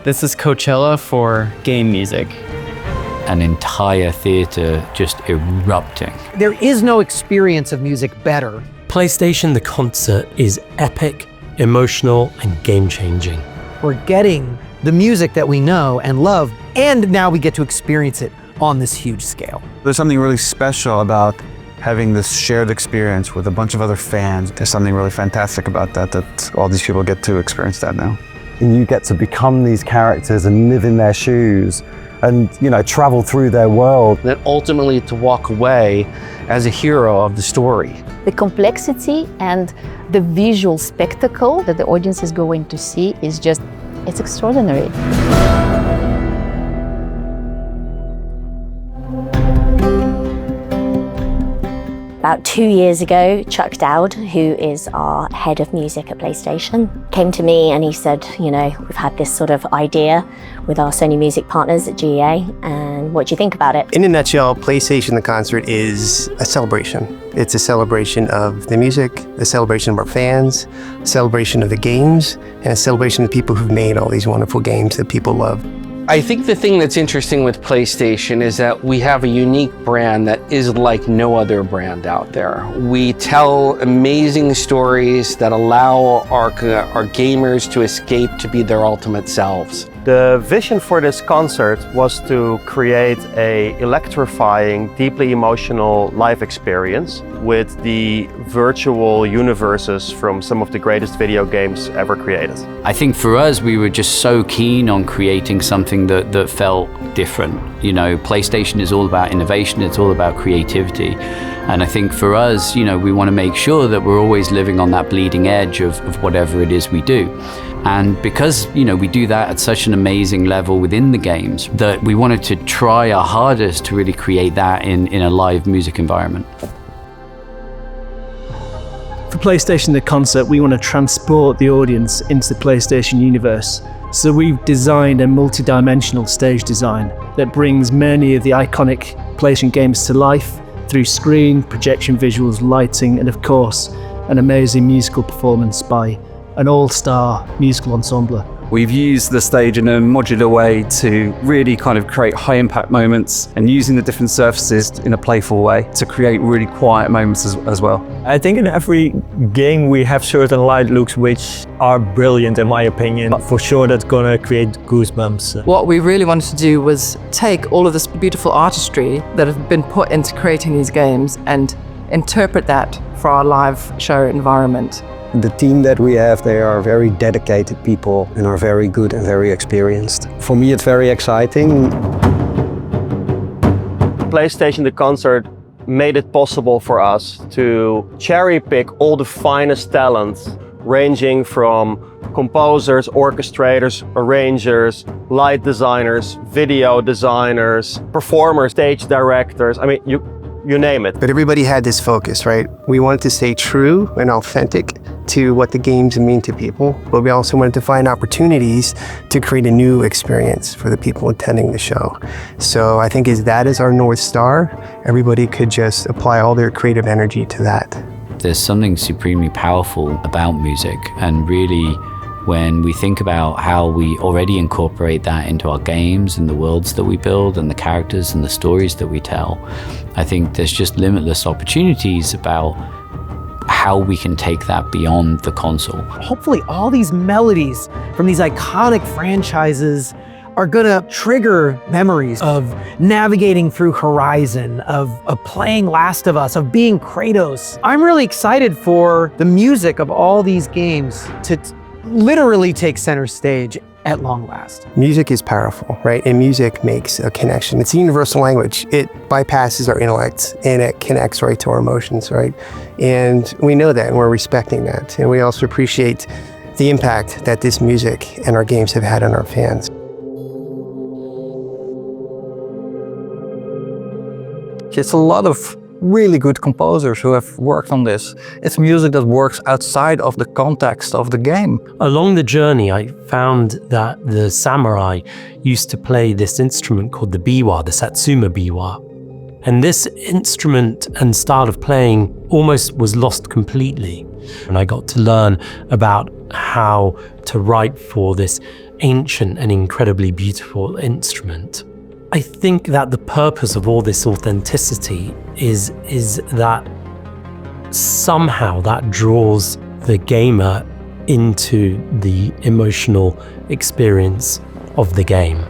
This is Coachella for game music. An entire theater just erupting. There is no experience of music better. PlayStation the concert is epic, emotional, and game-changing. We're getting the music that we know and love, and now we get to experience it on this huge scale. There's something really special about having this shared experience with a bunch of other fans. There's something really fantastic about that all these people get to experience that now. And you get to become these characters and live in their shoes and, travel through their world. Then ultimately to walk away as a hero of the story. The complexity and the visual spectacle that the audience is going to see is just, it's extraordinary. About 2 years ago, Chuck Dowd, who is our head of music at PlayStation, came to me and he said, we've had this sort of idea with our Sony music partners at GEA, and what do you think about it? In a nutshell, PlayStation the concert is a celebration. It's a celebration of the music, a celebration of our fans, a celebration of the games, and a celebration of the people who've made all these wonderful games that people love. I think the thing that's interesting with PlayStation is that we have a unique brand that is like no other brand out there. We tell amazing stories that allow our gamers to escape to be their ultimate selves. The vision for this concert was to create an electrifying, deeply emotional live experience with the virtual universes from some of the greatest video games ever created. I think for us, we were just so keen on creating something that felt different. PlayStation is all about innovation, it's all about creativity. And I think for us, we want to make sure that we're always living on that bleeding edge of whatever it is we do. And because, we do that at such an amazing level within the games, that we wanted to try our hardest to really create that in a live music environment. For PlayStation the concert, we want to transport the audience into the PlayStation universe. So we've designed a multi-dimensional stage design that brings many of the iconic PlayStation games to life through screen, projection visuals, lighting, and of course, an amazing musical performance by an all-star musical ensemble. We've used the stage in a modular way to really kind of create high-impact moments and using the different surfaces in a playful way to create really quiet moments as well. I think in every game we have certain light looks which are brilliant in my opinion, but for sure that's gonna create goosebumps. What we really wanted to do was take all of this beautiful artistry that have been put into creating these games and interpret that for our live show environment. The team that we have, they are very dedicated people and are very good and very experienced. For me, it's very exciting. PlayStation the concert made it possible for us to cherry pick all the finest talents, ranging from composers, orchestrators, arrangers, light designers, video designers, performers, stage directors. I mean, you name it. But everybody had this focus, right? We wanted to stay true and authentic to what the games mean to people, but we also wanted to find opportunities to create a new experience for the people attending the show. So I think that is our North Star. Everybody could just apply all their creative energy to that. There's something supremely powerful about music, and really when we think about how we already incorporate that into our games and the worlds that we build and the characters and the stories that we tell, I think there's just limitless opportunities about how we can take that beyond the console. Hopefully all these melodies from these iconic franchises are gonna trigger memories of navigating through Horizon, of playing Last of Us, of being Kratos. I'm really excited for the music of all these games to literally take center stage at long last. Music is powerful, right? And music makes a connection. It's a universal language. It bypasses our intellect and it connects right to our emotions, right? And we know that and we're respecting that. And we also appreciate the impact that this music and our games have had on our fans. It's a lot of really good composers who have worked on this. It's music that works outside of the context of the game. Along the journey, I found that the samurai used to play this instrument called the biwa, the Satsuma biwa. And this instrument and style of playing almost was lost completely. And I got to learn about how to write for this ancient and incredibly beautiful instrument. I think that the purpose of all this authenticity is that somehow that draws the gamer into the emotional experience of the game.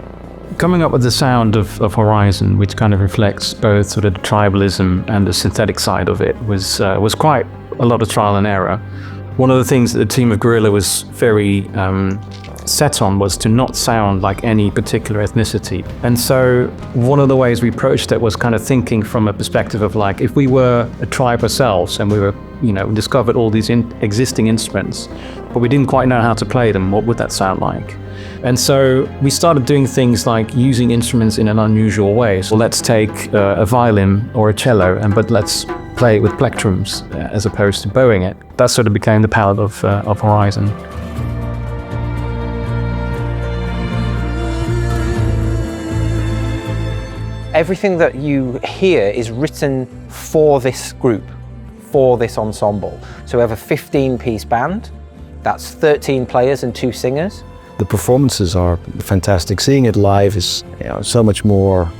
Coming up with the sound of Horizon, which kind of reflects both sort of the tribalism and the synthetic side of it, was quite a lot of trial and error. One of the things that the team of Guerrilla was very set on was to not sound like any particular ethnicity. And so one of the ways we approached it was kind of thinking from a perspective of like, if we were a tribe ourselves and we were, discovered all these existing instruments, but we didn't quite know how to play them, what would that sound like? And so we started doing things like using instruments in an unusual way. So let's take a violin or a cello, but let's play it with plectrums as opposed to bowing it. That sort of became the palette of Horizon. Everything that you hear is written for this group, for this ensemble. So we have a 15-piece band, that's 13 players and 2 singers. The performances are fantastic. Seeing it live is so much more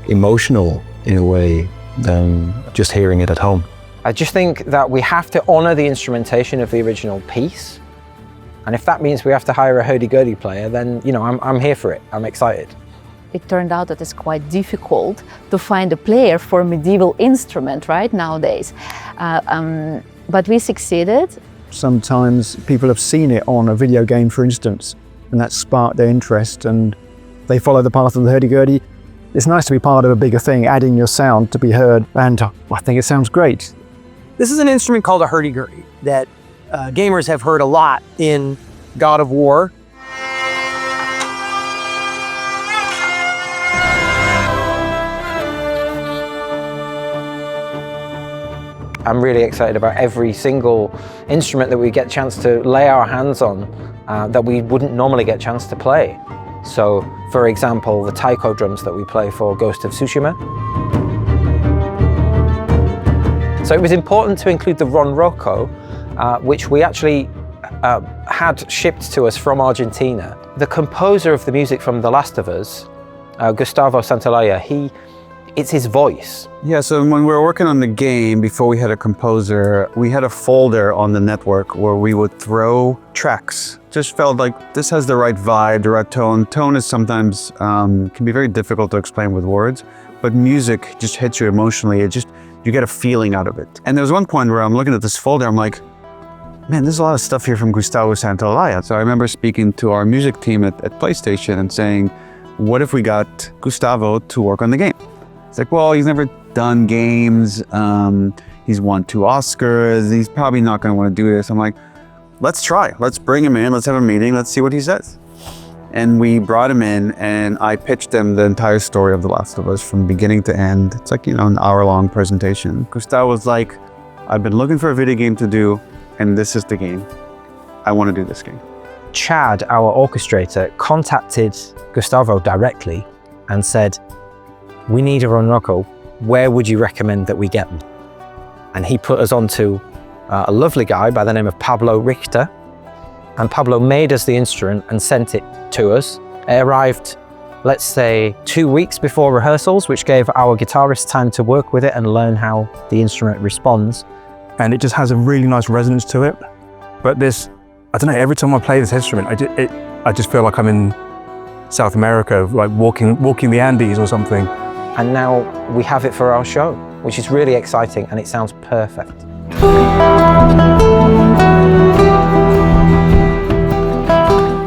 emotional in a way than just hearing it at home. I just think that we have to honor the instrumentation of the original piece. And if that means we have to hire a hurdy-gurdy player, then I'm here for it, I'm excited. It turned out that it's quite difficult to find a player for a medieval instrument, right, nowadays. But we succeeded. Sometimes people have seen it on a video game, for instance, and that sparked their interest and they follow the path of the hurdy-gurdy. It's nice to be part of a bigger thing, adding your sound to be heard, and I think it sounds great. This is an instrument called a hurdy-gurdy that gamers have heard a lot in God of War. I'm really excited about every single instrument that we get a chance to lay our hands on that we wouldn't normally get a chance to play. So, for example, the taiko drums that we play for Ghost of Tsushima. So it was important to include the Ronco, which we actually had shipped to us from Argentina. The composer of the music from The Last of Us, Gustavo Santaolalla, it's his voice. Yeah, so when we were working on the game, before we had a composer, we had a folder on the network where we would throw tracks. Just felt like this has the right vibe, the right tone. Tone is sometimes, can be very difficult to explain with words, but music just hits you emotionally. You get a feeling out of it. And there was one point where I'm looking at this folder, I'm like, man, there's a lot of stuff here from Gustavo Santaolalla. So I remember speaking to our music team at PlayStation and saying, what if we got Gustavo to work on the game? It's like, well, he's never done games. He's won 2 Oscars. He's probably not going to want to do this. I'm like, let's try. Let's bring him in. Let's have a meeting. Let's see what he says. And we brought him in and I pitched him the entire story of The Last of Us from beginning to end. It's like, an hour-long presentation. Gustavo was like, I've been looking for a video game to do, and this is the game. I want to do this game. Chad, our orchestrator, contacted Gustavo directly and said, we need a Ronco. Where would you recommend that we get them? And he put us onto a lovely guy by the name of Pablo Richter. And Pablo made us the instrument and sent it to us. It arrived, let's say, 2 weeks before rehearsals, which gave our guitarist time to work with it and learn how the instrument responds. And it just has a really nice resonance to it. But I don't know, every time I play this instrument, I just feel like I'm in South America, like walking the Andes or something. And now we have it for our show, which is really exciting, and it sounds perfect.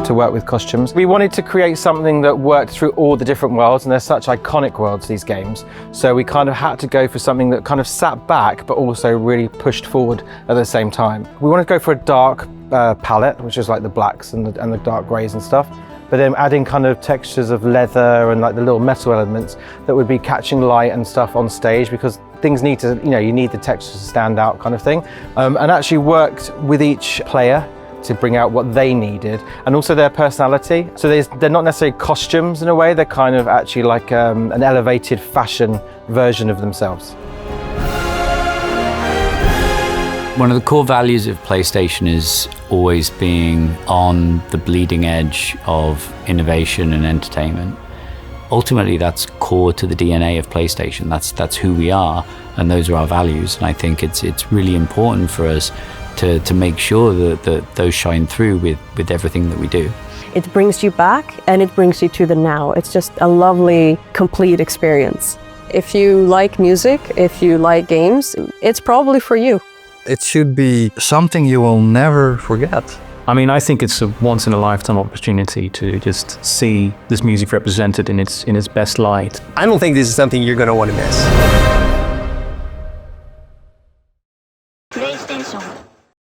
To work with costumes. We wanted to create something that worked through all the different worlds, and they're such iconic worlds, these games. So we kind of had to go for something that kind of sat back, but also really pushed forward at the same time. We wanted to go for a dark palette, which is like the blacks and the dark greys and stuff. But then adding kind of textures of leather and like the little metal elements that would be catching light and stuff on stage, because things need to, you need the textures to stand out kind of thing. And actually worked with each player to bring out what they needed and also their personality. So they're not necessarily costumes in a way, they're kind of actually like an elevated fashion version of themselves. One of the core values of PlayStation is always being on the bleeding edge of innovation and entertainment. Ultimately, that's core to the DNA of PlayStation. That's who we are, and those are our values. And I think it's really important for us to make sure that those shine through with everything that we do. It brings you back and it brings you to the now. It's just a lovely, complete experience. If you like music, if you like games, it's probably for you. It should be something you will never forget. I mean, I think it's a once-in-a-lifetime opportunity to just see this music represented in its best light. I don't think this is something you're going to want to miss.